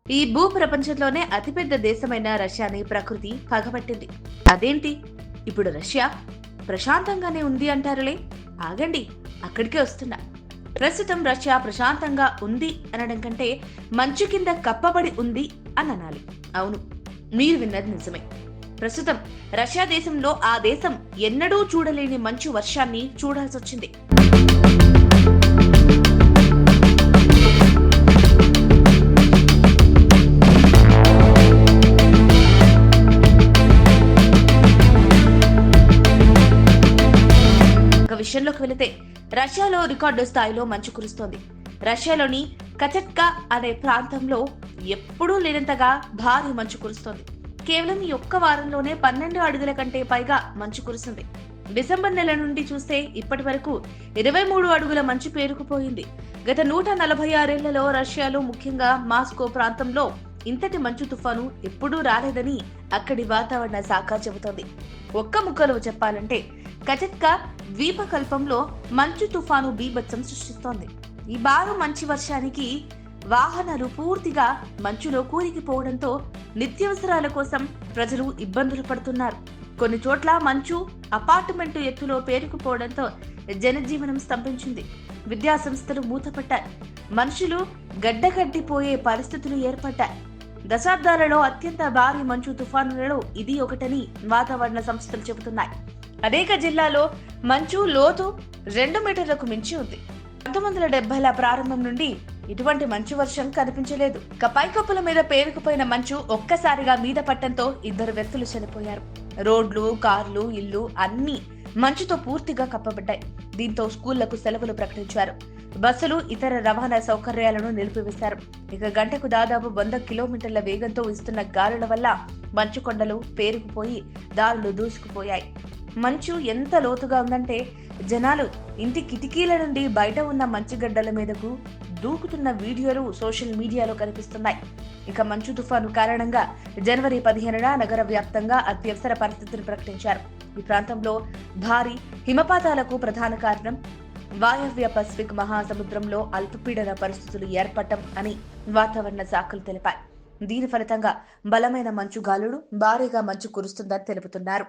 ఈ భూ ప్రపంచంలోనే అతిపెద్ద దేశమైన రష్యాని ప్రకృతి పగబట్టింది. అదేంటి, ఇప్పుడు రష్యా ప్రశాంతంగానే ఉంది అంటారులే. ఆగండి, అక్కడికే వస్తున్నా. ప్రస్తుతం రష్యా ప్రశాంతంగా ఉంది అనడం కంటే మంచు కింద కప్పబడి ఉంది అని అనాలి. అవును, మీరు విన్నది నిజమే. ప్రస్తుతం రష్యా దేశంలో ఆ దేశం ఎన్నడూ చూడలేని మంచు వర్షాన్ని చూడాల్సి వచ్చింది. విషయంలోకి వెళితే రష్యాలో రికార్డు స్థాయిలో మంచు కురుస్తోంది. రష్యాలోని కచెట్కా అనే ప్రాంతంలో ఎప్పుడూ లేనంతగా భారీ మంచు కురుస్తోంది. కేవలం ఈ ఒక్క వారంలోనే 12 అడుగుల కంటే పైగా మంచు కురిసింది. డిసెంబర్ నెల నుండి చూస్తే ఇప్పటి వరకు 23 అడుగుల మంచు పేరుకుపోయింది. గత 146 ఏళ్లలో రష్యాలో, ముఖ్యంగా మాస్కో ప్రాంతంలో ఇంతటి మంచు తుఫాను ఎప్పుడూ రాలేదని అక్కడి వాతావరణ శాఖ చెబుతోంది. ఒక్క ముక్కలో చెప్పాలంటే కచెట్కా ద్వీపకల్పంలో మంచు తుఫాను బీభత్సం సృష్టిస్తోంది. ఈ భారీ మంచు వర్షానికి వాహనాలు పూర్తిగా మంచులో కూరికిపోవడంతో నిత్యావసరాల కోసం ప్రజలు ఇబ్బందులు పడుతున్నారు. కొన్ని చోట్ల మంచు అపార్ట్మెంటు ఎత్తులో పేరుకుపోవడంతో జనజీవనం స్తంభించింది. విద్యా సంస్థలు మూతపట్టాయి. మనుషులు గడ్డగడ్డిపోయే పరిస్థితులు ఏర్పడ్డాయి. దశాబ్దాలలో అత్యంత భారీ మంచు తుఫానులలో ఇది ఒకటని వాతావరణ సంస్థలు చెబుతున్నాయి. అనేక జిల్లాలో మంచు లోతు 2 మీటర్లకు మించి ఉంది. 1970ల ప్రారంభం నుండి ఇటువంటి మంచు వర్షం కనిపించలేదు. పైకప్పుల మీద పేరుకుపోయిన మంచు ఒక్కసారిగా మీద పట్టడంతో 2 వ్యక్తులు చనిపోయారు. రోడ్లు, కార్లు, ఇల్లు అన్నీ మంచుతో పూర్తిగా కప్పబడ్డాయి. దీంతో స్కూళ్లకు సెలవులు ప్రకటించారు. బస్సులు, ఇతర రవాణా సౌకర్యాలను నిలిపివేశారు. ఇక గంటకు దాదాపు 100 కిలోమీటర్ల వేగంతో వీస్తున్న గాలుల వల్ల మంచు కొండలు పేరుకుపోయి దారులు దూసుకుపోయాయి. మంచు ఎంత లోతుగా ఉందంటే జనాలు ఇంటి కిటికీల నుండి బయట ఉన్న మంచుగడ్డల మీదకు దూకుతున్న వీడియోలు సోషల్ మీడియాలో కనిపిస్తున్నాయి. ఇక మంచు తుఫాను కారణంగా జనవరి 15న నగర వ్యాప్తంగా అత్యవసర పరిస్థితిని ప్రకటించారు. ఈ ప్రాంతంలో భారీ హిమపాతాలకు ప్రధాన కారణం వాయవ్య పసిఫిక్ మహాసముద్రంలో అల్పపీడన పరిస్థితులు ఏర్పడటం అని వాతావరణ శాఖలు తెలిపాయి. దీని ఫలితంగా బలమైన మంచు గాలులు, భారీగా మంచు కురుస్తుందని తెలుపుతున్నారు.